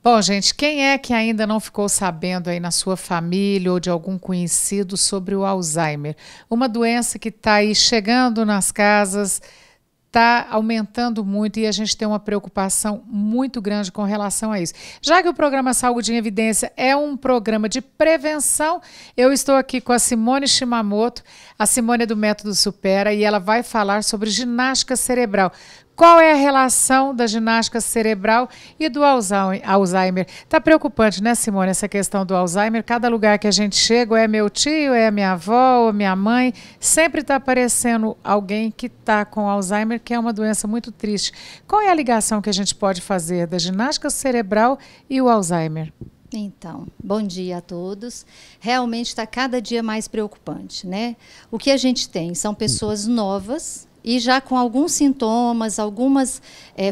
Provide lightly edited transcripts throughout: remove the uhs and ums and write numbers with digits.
Bom, gente, quem é que ainda não ficou sabendo aí na sua família ou de algum conhecido sobre o Alzheimer? Uma doença que está aí chegando nas casas, está aumentando muito e a gente tem uma preocupação muito grande com relação a isso. Já que o programa Saúde em Evidência é um programa de prevenção, eu estou aqui com a Simone Shimamoto, a Simone é do Método Supera, e ela vai falar sobre ginástica cerebral. Qual é a relação da ginástica cerebral e do Alzheimer? Está preocupante, né, Simone, essa questão do Alzheimer? Cada lugar que a gente chega, ou é meu tio, é a minha avó, ou minha mãe, sempre está aparecendo alguém que está com Alzheimer, que é uma doença muito triste. Qual é a ligação que a gente pode fazer da ginástica cerebral e o Alzheimer? Então, bom dia a todos. Realmente está cada dia mais preocupante, né? O que a gente tem são pessoas novas e já com alguns sintomas, algumas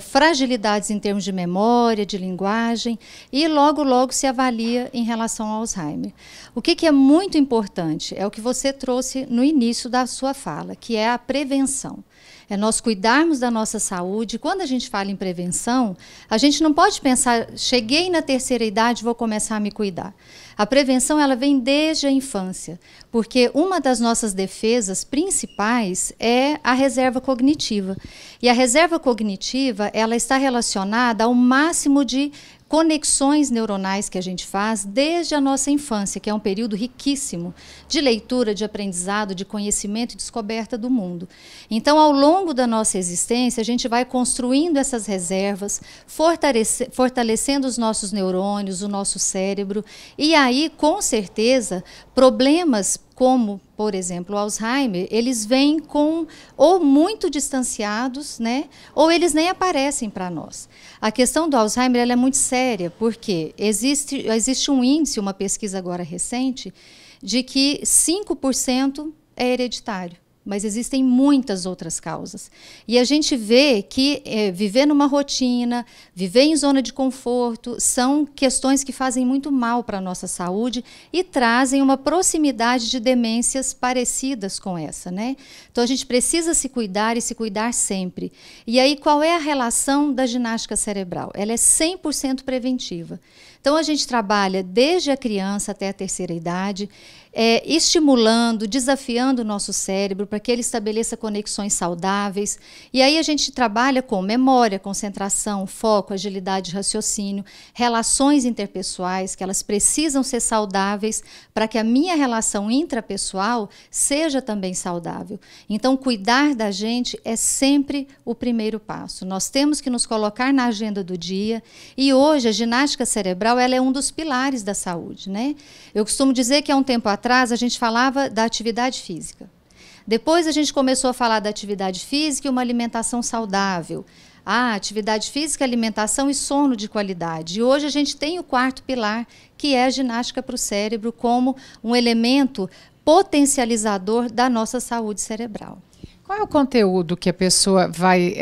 fragilidades em termos de memória, de linguagem, e logo, logo se avalia em relação ao Alzheimer. O que é muito importante é o que você trouxe no início da sua fala, que é a prevenção. É nós cuidarmos da nossa saúde. Quando a gente fala em prevenção, a gente não pode pensar, cheguei na terceira idade, vou começar a me cuidar. A prevenção ela vem desde a infância, porque uma das nossas defesas principais é a reserva cognitiva. E a reserva cognitiva ela está relacionada ao máximo de conexões neuronais que a gente faz desde a nossa infância, que é um período riquíssimo de leitura, de aprendizado, de conhecimento e descoberta do mundo. Então, ao longo da nossa existência, a gente vai construindo essas reservas, fortalecendo os nossos neurônios, o nosso cérebro, e aí, com certeza, problemas como, por exemplo, o Alzheimer, eles vêm com ou muito distanciados, né, ou eles nem aparecem para nós. A questão do Alzheimer ela é muito séria, porque existe um índice, uma pesquisa agora recente, de que 5% é hereditário. Mas existem muitas outras causas. E a gente vê que viver numa rotina, viver em zona de conforto, são questões que fazem muito mal para a nossa saúde e trazem uma proximidade de demências parecidas com essa, né? Então a gente precisa se cuidar e se cuidar sempre. E aí qual é a relação da ginástica cerebral? Ela é 100% preventiva. Então a gente trabalha desde a criança até a terceira idade, estimulando, desafiando o nosso cérebro para que ele estabeleça conexões saudáveis. E aí a gente trabalha com memória, concentração, foco, agilidade de raciocínio, relações interpessoais, que elas precisam ser saudáveis para que a minha relação intrapessoal seja também saudável. Então, cuidar da gente é sempre o primeiro passo. Nós temos que nos colocar na agenda do dia e hoje a ginástica cerebral ela é um dos pilares da saúde, né? Eu costumo dizer que há um tempo atrás a gente falava da atividade física. Depois a gente começou a falar da atividade física e uma alimentação saudável. Atividade física, alimentação e sono de qualidade. E hoje a gente tem o quarto pilar, que é a ginástica para o cérebro, como um elemento potencializador da nossa saúde cerebral. Qual é o conteúdo que a pessoa vai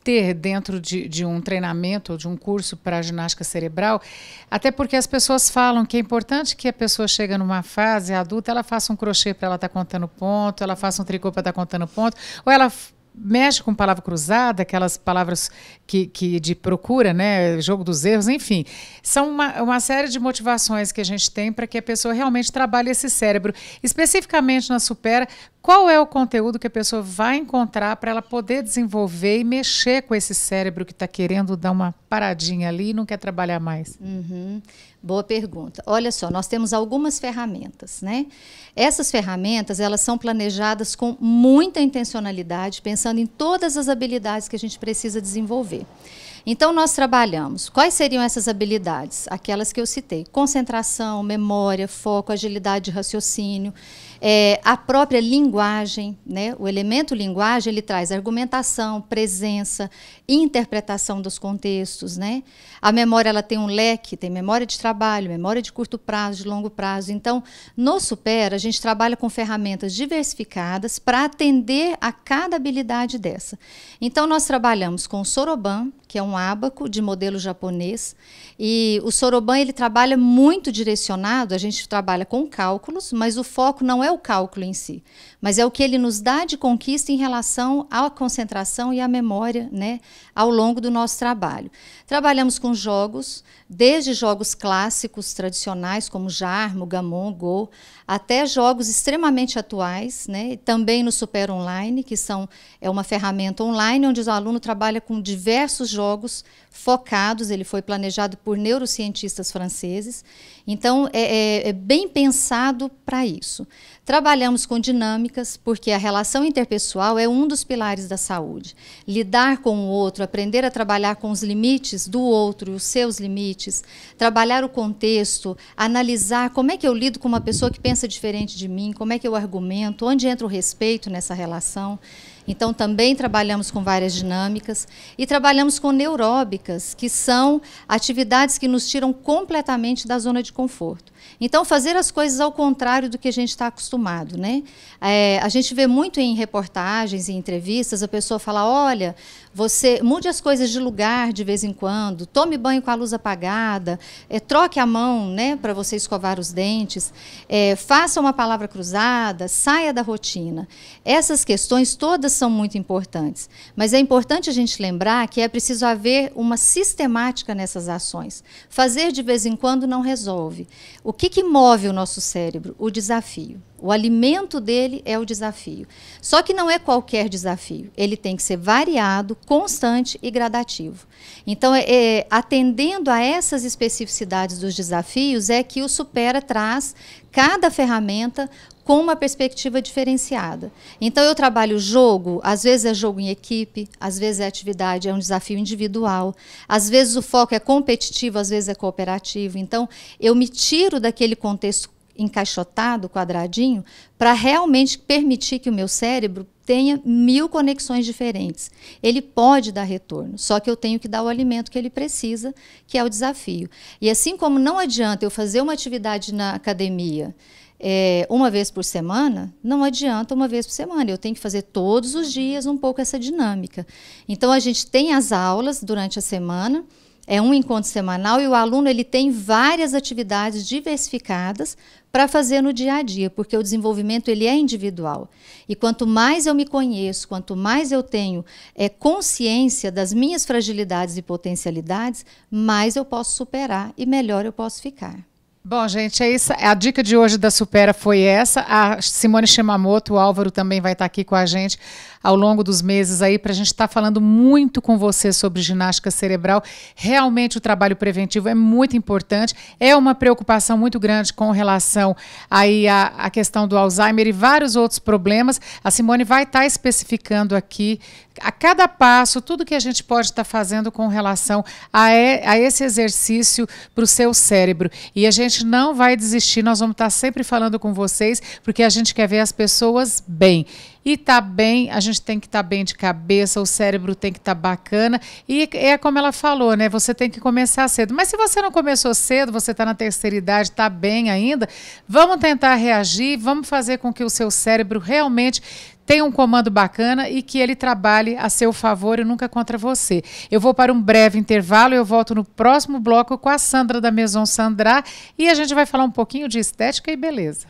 ter dentro de um treinamento ou de um curso para ginástica cerebral? Até porque as pessoas falam que é importante que a pessoa chega numa fase adulta, ela faça um crochê para ela estar contando ponto, ela faça um tricô para estar contando ponto, ou ela mexe com palavra cruzada, aquelas palavras que de procura, né, jogo dos erros, enfim. São uma série de motivações que a gente tem para que a pessoa realmente trabalhe esse cérebro. Especificamente na Supera, qual é o conteúdo que a pessoa vai encontrar para ela poder desenvolver e mexer com esse cérebro que está querendo dar uma paradinha ali e não quer trabalhar mais? Boa pergunta. Olha só, nós temos algumas ferramentas, né? Essas ferramentas, elas são planejadas com muita intencionalidade, pensando em todas as habilidades que a gente precisa desenvolver. Então, nós trabalhamos. Quais seriam essas habilidades? Aquelas que eu citei. Concentração, memória, foco, agilidade de raciocínio, a própria linguagem, né? O elemento linguagem, ele traz argumentação, presença, interpretação dos contextos, né? A memória, ela tem um leque, tem memória de trabalho, memória de curto prazo, de longo prazo. Então, no Supera, a gente trabalha com ferramentas diversificadas para atender a cada habilidade dessa. Então, nós trabalhamos com o Soroban, que é um ábaco de modelo japonês, e o Soroban ele trabalha muito direcionado, a gente trabalha com cálculos, mas o foco não é o cálculo em si, mas é o que ele nos dá de conquista em relação à concentração e à memória, né, ao longo do nosso trabalho. Trabalhamos com jogos, desde jogos clássicos, tradicionais, como Jarmo, Gamon, Go, até jogos extremamente atuais, né? Também no Super Online, que é uma ferramenta online onde o aluno trabalha com diversos jogos focados, ele foi planejado por neurocientistas franceses, então é bem pensado para isso. Trabalhamos com dinâmicas, porque a relação interpessoal é um dos pilares da saúde. Lidar com o outro, aprender a trabalhar com os limites do outro e os seus limites, trabalhar o contexto, analisar como é que eu lido com uma pessoa que pensa diferente de mim, como é que eu argumento, onde entra o respeito nessa relação. Então, também trabalhamos com várias dinâmicas e trabalhamos com neuróbicas, que são atividades que nos tiram completamente da zona de conforto. Então, fazer as coisas ao contrário do que a gente está acostumado, né? A gente vê muito em reportagens e entrevistas a pessoa falar, olha, você mude as coisas de lugar de vez em quando, tome banho com a luz apagada, troque a mão, né, para você escovar os dentes, faça uma palavra cruzada, saia da rotina. Essas questões todas são muito importantes, mas é importante a gente lembrar que é preciso haver uma sistemática nessas ações. Fazer de vez em quando não resolve. O que move o nosso cérebro? O desafio. O alimento dele é o desafio. Só que não é qualquer desafio. Ele tem que ser variado, constante e gradativo. Então, atendendo a essas especificidades dos desafios, é que o Supera traz cada ferramenta com uma perspectiva diferenciada. Então, eu trabalho jogo, às vezes é jogo em equipe, às vezes é um desafio individual, às vezes o foco é competitivo, às vezes é cooperativo. Então, eu me tiro daquele contexto encaixotado, quadradinho, para realmente permitir que o meu cérebro tenha 1000 conexões diferentes. Ele pode dar retorno, só que eu tenho que dar o alimento que ele precisa, que é o desafio. E assim como não adianta eu fazer uma atividade na academia uma vez por semana, não adianta uma vez por semana. Eu tenho que fazer todos os dias um pouco essa dinâmica. Então, a gente tem as aulas durante a semana, é um encontro semanal e o aluno ele tem várias atividades diversificadas para fazer no dia a dia, porque o desenvolvimento ele é individual. E quanto mais eu me conheço, quanto mais eu tenho consciência das minhas fragilidades e potencialidades, mais eu posso superar e melhor eu posso ficar. Bom, gente, é isso. A dica de hoje da Supera foi essa. A Simone Shimamoto, o Álvaro também vai estar aqui com a gente ao longo dos meses aí para a gente estar falando muito com você sobre ginástica cerebral. Realmente o trabalho preventivo é muito importante. É uma preocupação muito grande com relação aí à questão do Alzheimer e vários outros problemas. A Simone vai estar especificando aqui a cada passo, tudo que a gente pode estar fazendo com relação a esse exercício para o seu cérebro. E a gente não vai desistir, nós vamos estar sempre falando com vocês, porque a gente quer ver as pessoas bem. E tá bem, a gente tem que estar bem de cabeça, o cérebro tem que estar bacana. E é como ela falou, né? Você tem que começar cedo. Mas se você não começou cedo, você está na terceira idade, está bem ainda, vamos tentar reagir, vamos fazer com que o seu cérebro realmente tenha um comando bacana e que ele trabalhe a seu favor e nunca contra você. Eu vou para um breve intervalo, eu volto no próximo bloco com a Sandra da Maison Sandra e a gente vai falar um pouquinho de estética e beleza.